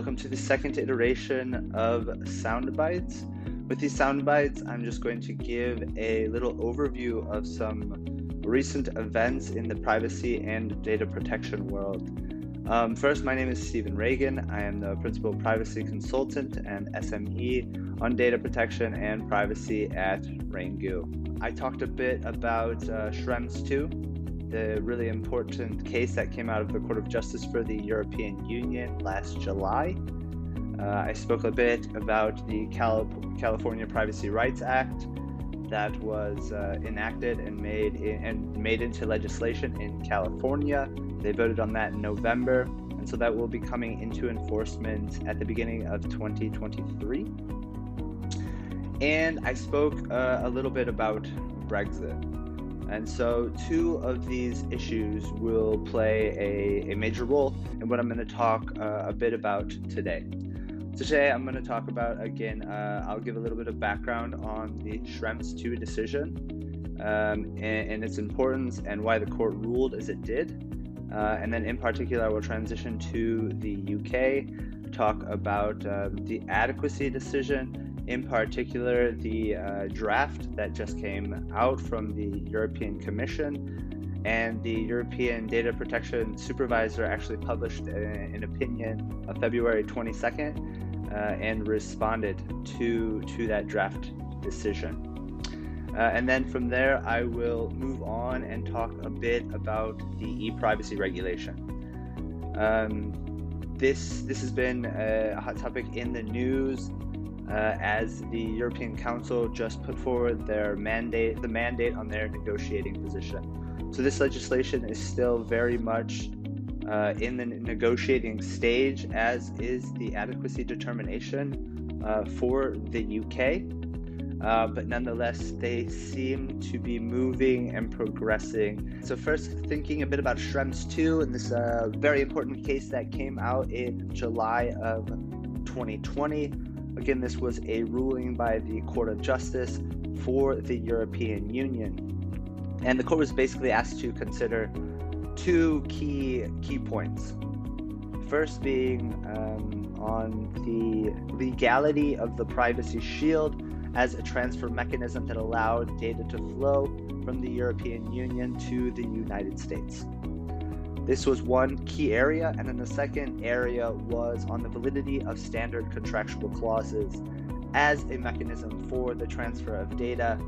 welcome to the second iteration of Soundbites. With these Soundbites, I'm just going to give a little overview of some recent events in the privacy and data protection world. First, my name is Stephen Ragan. I am the Principal Privacy Consultant and SME on data protection and privacy at Ragan. I talked a bit about Schrems II, the really important case that came out of the Court of Justice for the European Union last July. I spoke a bit about the California Privacy Rights Act that was enacted and made into legislation in California. They voted on that in November, and so that will be coming into enforcement at the beginning of 2023. And I spoke a little bit about Brexit. And so two of these issues will play a major role in what I'm going to talk a bit about today. Today I'm going to talk about, again, I'll give a little bit of background on the Schrems II decision and its importance and why the court ruled as it did. And then in particular, I will transition to the UK, talk about the adequacy decision, in particular the draft that just came out from the European Commission, and the European Data Protection Supervisor actually published an opinion on February 22nd and responded to that draft decision. And then from there, I will move on and talk a bit about the ePrivacy regulation. This has been a hot topic in the news as the European Council just put forward the mandate on their negotiating position. So this legislation is still very much in the negotiating stage, as is the adequacy determination for the UK. But nonetheless, they seem to be moving and progressing. So first, thinking a bit about Schrems II and this very important case that came out in July of 2020. Again, this was a ruling by the Court of Justice for the European Union. And the court was basically asked to consider two key points. First being on the legality of the Privacy Shield as a transfer mechanism that allowed data to flow from the European Union to the United States. This was one key area, and then the second area was on the validity of standard contractual clauses as a mechanism for the transfer of data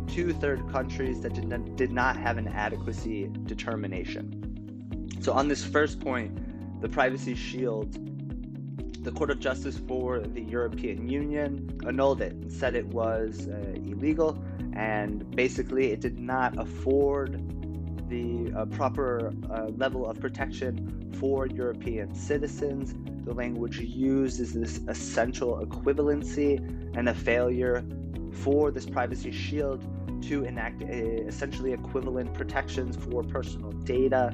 to third countries that did not have an adequacy determination. So on this first point, the Privacy Shield, the Court of Justice for the European Union annulled it and said it was illegal, and basically it did not afford the proper level of protection for European citizens. The language used is this essential equivalency and a failure for this Privacy Shield to enact essentially equivalent protections for personal data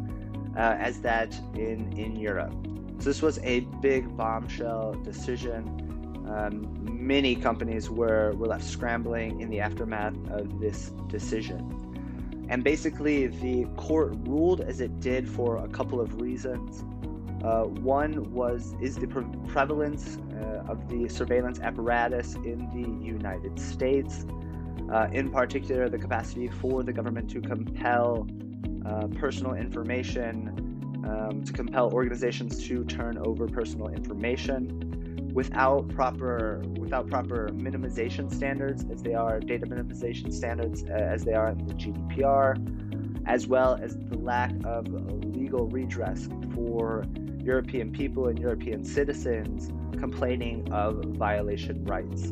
as that in Europe. So this was a big bombshell decision. Many companies were left scrambling in the aftermath of this decision. And basically, the court ruled as it did for a couple of reasons. One is the prevalence of the surveillance apparatus in the United States, in particular the capacity for the government to compel personal information, to compel organizations to turn over personal information without proper minimization standards, as they are data minimization standards as they are in the GDPR, as well as the lack of legal redress for European people and European citizens complaining of violation rights.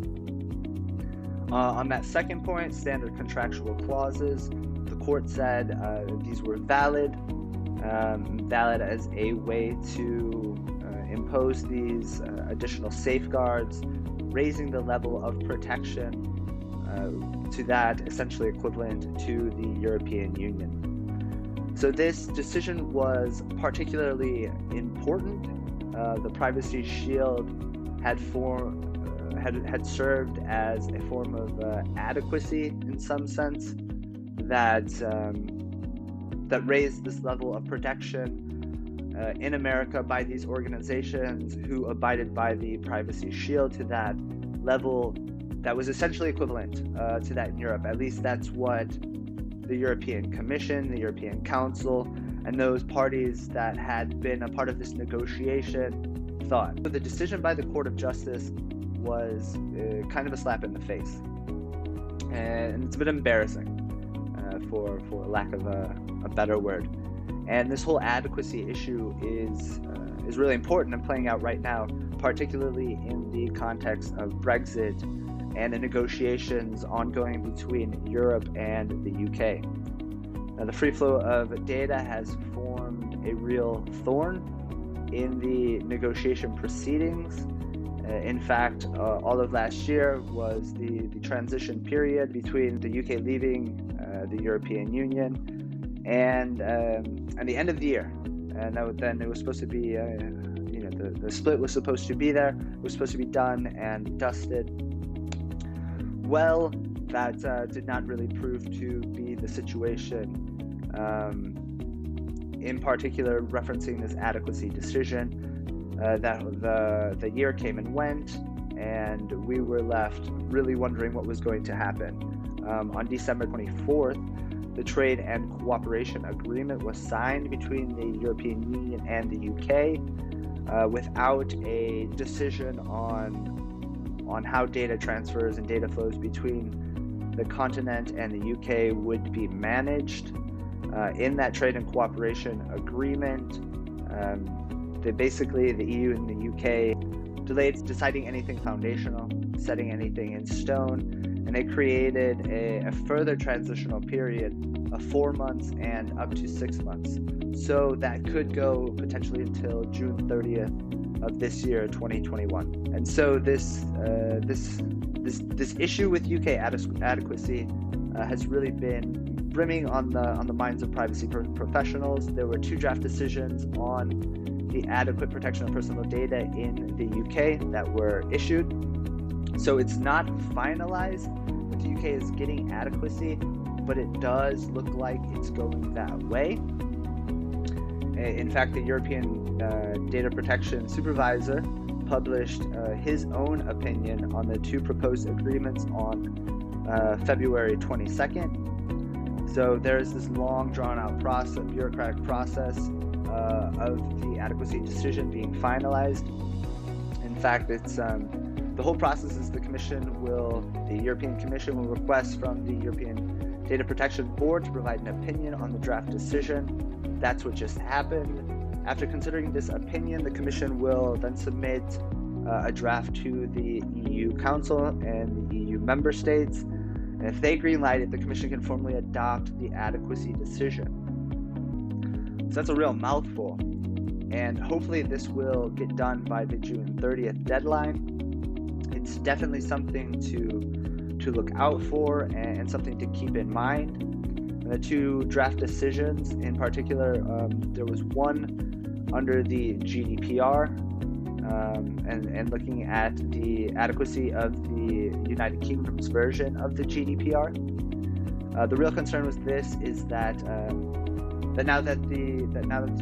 On that second point, standard contractual clauses, the court said these were valid as a way to impose these additional safeguards, raising the level of protection to that essentially equivalent to the European Union. So this decision was particularly important. The Privacy Shield had served as a form of adequacy in some sense that raised this level of protection in America by these organizations who abided by the privacy shield to that level that was essentially equivalent to that in Europe. At least that's what the European Commission, the European Council, and those parties that had been a part of this negotiation thought. So the decision by the Court of Justice was kind of a slap in the face, and it's a bit embarrassing, for lack of a better word. And this whole adequacy issue is really important and playing out right now, particularly in the context of Brexit and the negotiations ongoing between Europe and the UK. Now, the free flow of data has formed a real thorn in the negotiation proceedings. In fact, all of last year was the transition period between the UK leaving the European Union and the end of the year. And then it was supposed to be, the split was supposed to be there, it was supposed to be done and dusted. Well, that did not really prove to be the situation. In particular, referencing this adequacy decision, that the year came and went, and we were left really wondering what was going to happen. On December 24th, the Trade and Cooperation Agreement was signed between the European Union and the UK without a decision on how data transfers and data flows between the continent and the UK would be managed. In that Trade and Cooperation Agreement, basically the EU and the UK delayed deciding anything foundational, setting anything in stone, and they created a further transitional period of 4 months and up to 6 months. So that could go potentially until June 30th of this year, 2021. And so this issue with UK adequacy has really been brimming on the minds of privacy professionals. There were 2 draft decisions on the adequate protection of personal data in the UK that were issued. So it's not finalized that the UK is getting adequacy, but it does look like it's going that way. In fact, the European Data Protection Supervisor published his own opinion on the 2 proposed agreements on February 22nd. So there's this long, drawn-out bureaucratic process of the adequacy decision being finalized. In fact, it's the whole process is the European Commission will request from the European Data Protection Board to provide an opinion on the draft decision. That's what just happened. After considering this opinion, the Commission will then submit a draft to the EU Council and the EU member states. And if they greenlight it, the Commission can formally adopt the adequacy decision. So that's a real mouthful. And hopefully this will get done by the June 30th deadline. It's definitely something to look out for and something to keep in mind. And the 2 draft decisions in particular, there was one under the GDPR, and looking at the adequacy of the United Kingdom's version of the GDPR. The real concern with this is that now that the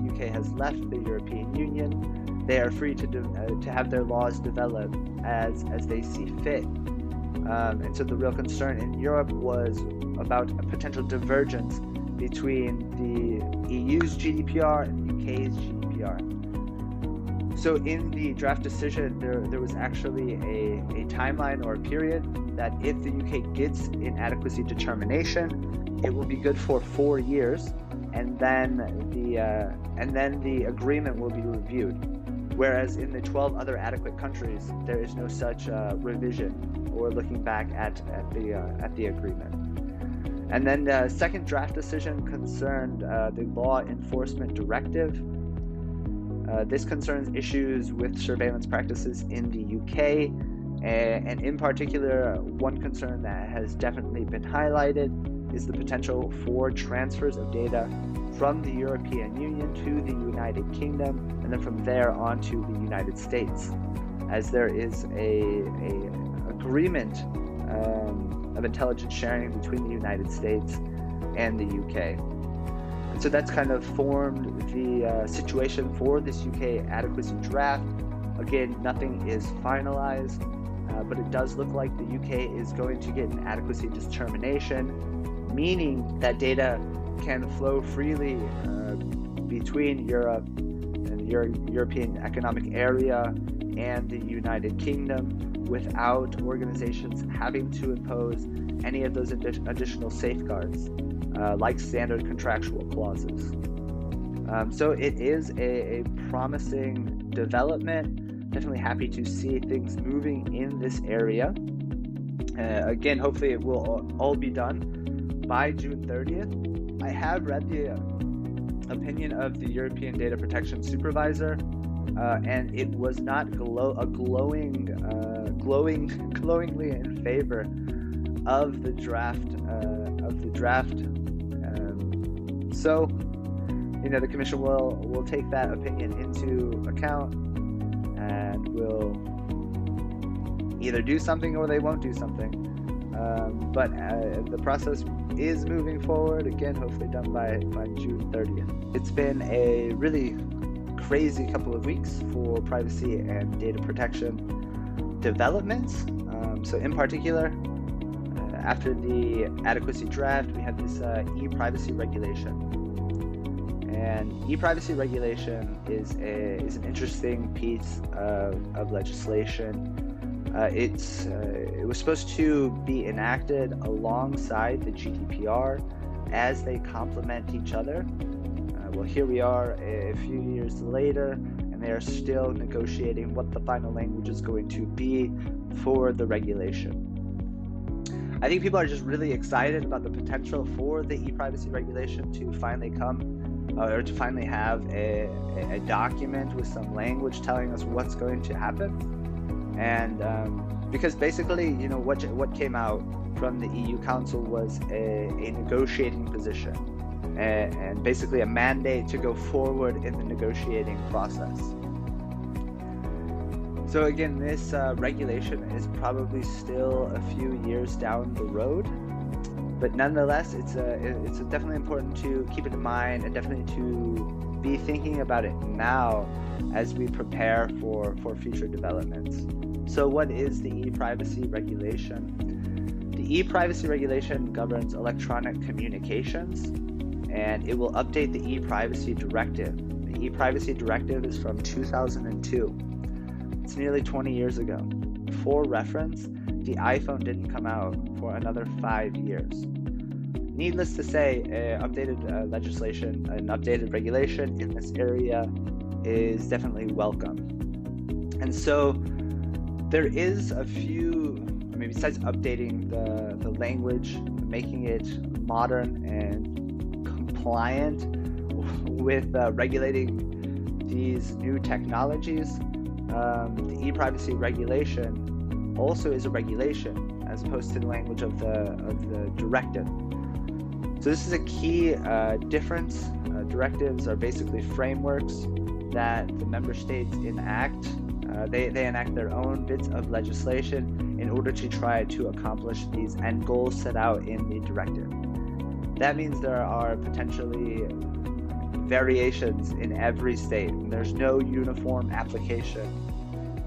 UK has left the European Union, they are free to have their laws develop as they see fit. And so the real concern in Europe was about a potential divergence between the EU's GDPR and the UK's GDPR. So in the draft decision, there was actually a timeline or a period that if the UK gets inadequacy determination, it will be good for 4 years, and then the agreement will be reviewed. Whereas in the 12 other adequate countries, there is no such revision or looking back at the agreement. And then the second draft decision concerned the Law Enforcement Directive. This concerns issues with surveillance practices in the UK, and in particular, one concern that has definitely been highlighted is the potential for transfers of data from the European Union to the United Kingdom, and then from there on to the United States, as there is a agreement of intelligence sharing between the United States and the UK. So that's kind of formed the situation for this UK adequacy draft. Again, nothing is finalized, but it does look like the UK is going to get an adequacy determination, meaning that data can flow freely between Europe and the European Economic Area and the United Kingdom without organizations having to impose any of those additional safeguards, like standard contractual clauses. So it is a promising development. Definitely happy to see things moving in this area. Again, hopefully it will all be done by June 30th. I have read the opinion of the European Data Protection Supervisor, and it was not glowingly in favor of the draft. So, the Commission will take that opinion into account, and will either do something or they won't do something. But the process is moving forward, again, hopefully done by June 30th. It's been a really crazy couple of weeks for privacy and data protection developments. So in particular, after the adequacy draft, we have this ePrivacy regulation. And ePrivacy regulation is an interesting piece of legislation. It was supposed to be enacted alongside the GDPR as they complement each other. Well, here we are a few years later, and they are still negotiating what the final language is going to be for the regulation. I think people are just really excited about the potential for the ePrivacy regulation to finally come, or to finally have a document with some language telling us what's going to happen. And because basically, what came out from the EU Council was a negotiating position, and basically a mandate to go forward in the negotiating process. So again, this regulation is probably still a few years down the road, but nonetheless, it's definitely important to keep it in mind, and definitely to be thinking about it now as we prepare for future developments. So what is the ePrivacy regulation? The ePrivacy regulation governs electronic communications, and it will update the ePrivacy directive. The ePrivacy directive is from 2002. It's nearly 20 years ago. For reference, the iPhone didn't come out for another 5 years. Needless to say, updated legislation, an updated regulation in this area is definitely welcome. And so there is a few, besides updating the language, making it modern and compliant with regulating these new technologies, the ePrivacy regulation also is a regulation as opposed to the language of the directive. So this is a key difference. Directives are basically frameworks that the member states enact. They enact their own bits of legislation in order to try to accomplish these end goals set out in the directive. That means there are potentially variations in every state, and there's no uniform application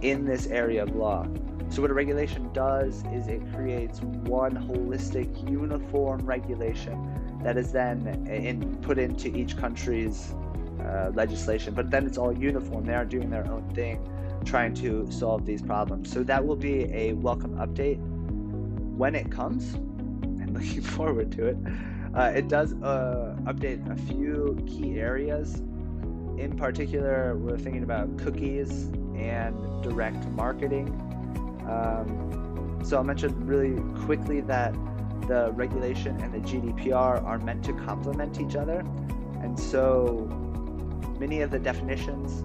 in this area of law. So what a regulation does is it creates one holistic, uniform regulation that is then put into each country's legislation, but then it's all uniform. They aren't doing their own thing, trying to solve these problems. So that will be a welcome update when it comes, and looking forward to it. It does update a few key areas. In particular, we're thinking about cookies and direct marketing. So I'll mention really quickly that the regulation and the GDPR are meant to complement each other. And so many of the definitions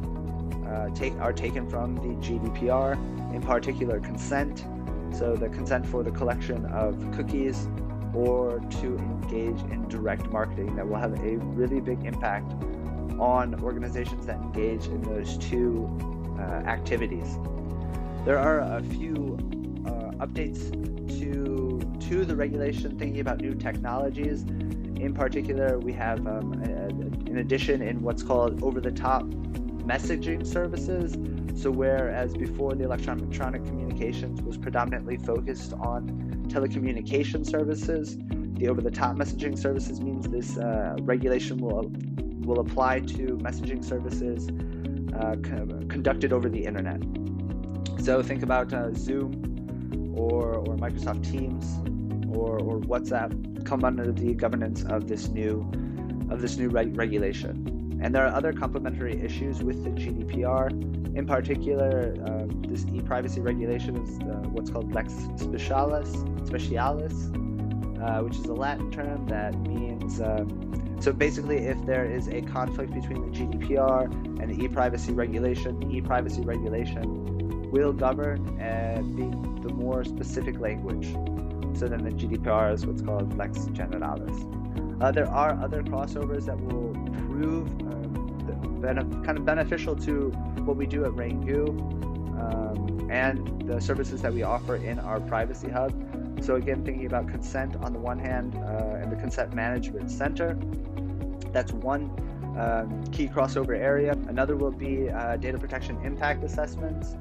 are taken from the GDPR, in particular consent. So the consent for the collection of cookies or to engage in direct marketing that will have a really big impact on organizations that engage in those two activities. There are a few updates to the regulation, thinking about new technologies. In particular, we have In addition, in what's called over-the-top messaging services, so whereas before the electronic communications was predominantly focused on telecommunication services, the over-the-top messaging services means this regulation will apply to messaging services conducted over the internet. So think about Zoom or Microsoft Teams or WhatsApp come under the governance of this new regulation. And there are other complementary issues with the GDPR. In particular, this ePrivacy regulation is what's called Lex Specialis, which is a Latin term that means, so basically if there is a conflict between the GDPR and the ePrivacy regulation will govern the more specific language. So then the GDPR is what's called Lex Generalis. There are other crossovers that will prove kind of beneficial to what we do at Ragan and the services that we offer in our privacy hub. So again, thinking about consent on the one hand and the consent management center, that's one key crossover area. Another will be data protection impact assessments.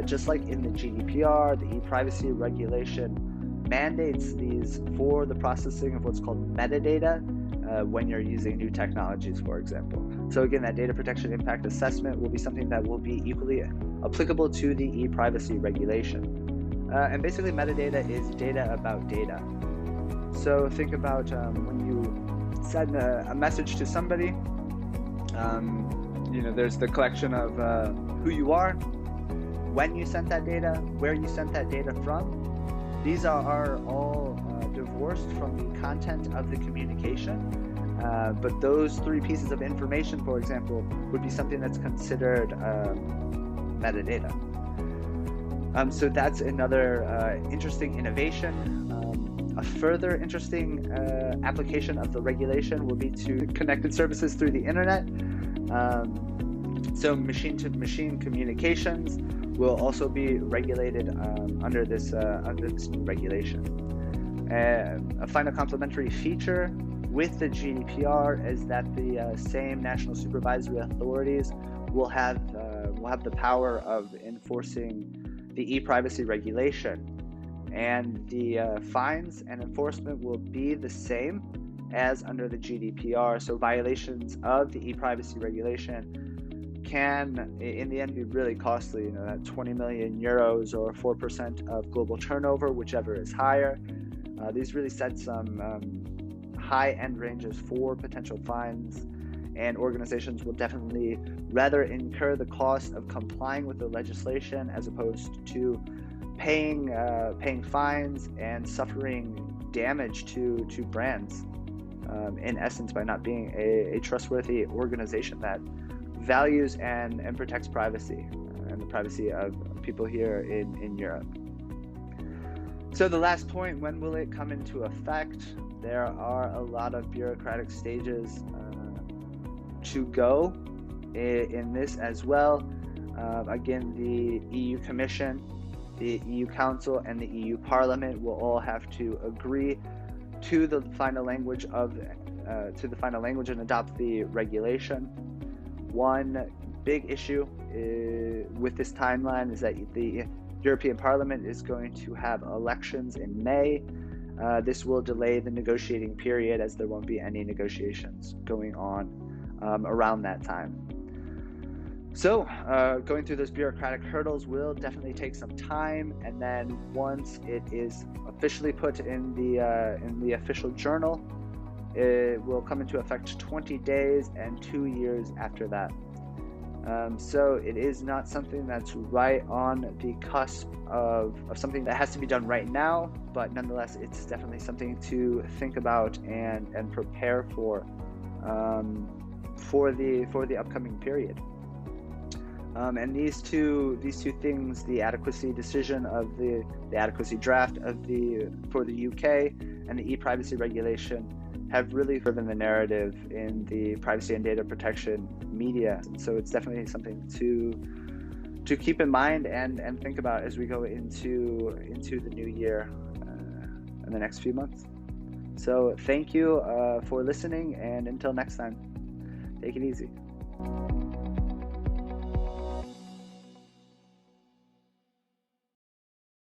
Just like in the GDPR, the ePrivacy regulation mandates these for the processing of what's called metadata when you're using new technologies, for example. So again, that data protection impact assessment will be something that will be equally applicable to the ePrivacy regulation. And basically metadata is data about data. So think about when you send a message to somebody, there's the collection of who you are, when you sent that data, where you sent that data from. These are all divorced from the content of the communication, but those three pieces of information, for example, would be something that's considered metadata. So that's another interesting innovation. A further interesting application of the regulation will be to connected services through the internet. So machine-to-machine communications will also be regulated under this new regulation. A final complementary feature with the GDPR is that the same national supervisory authorities will have the power of enforcing the ePrivacy regulation, and the fines and enforcement will be the same as under the GDPR. So violations of the ePrivacy regulation can, in the end, be really costly. That 20 million euros or 4% of global turnover, whichever is higher. These really set some high-end ranges for potential fines, and organizations will definitely rather incur the cost of complying with the legislation as opposed to paying fines and suffering damage to brands, in essence, by not being a trustworthy organization that values and protects privacy and the privacy of people here in Europe. So the last point, when will it come into effect? There are a lot of bureaucratic stages to go in this as well. Again, the EU Commission, the EU Council, and the EU Parliament will all have to agree to the final language and adopt the regulation. One big issue with this timeline is that the European Parliament is going to have elections in May. This will delay the negotiating period, as there won't be any negotiations going on around that time. So going through those bureaucratic hurdles will definitely take some time, and then once it is officially put in the official journal, it will come into effect 20 days and 2 years after that. So it is not something that's right on the cusp of something that has to be done right now, but nonetheless, it's definitely something to think about and prepare for the upcoming period. And these two things, the adequacy decision of the adequacy draft for the UK and the ePrivacy regulation, have really driven the narrative in the privacy and data protection media. And so it's definitely something to keep in mind and think about as we go into the new year in the next few months. So thank you for listening, and until next time. Take it easy.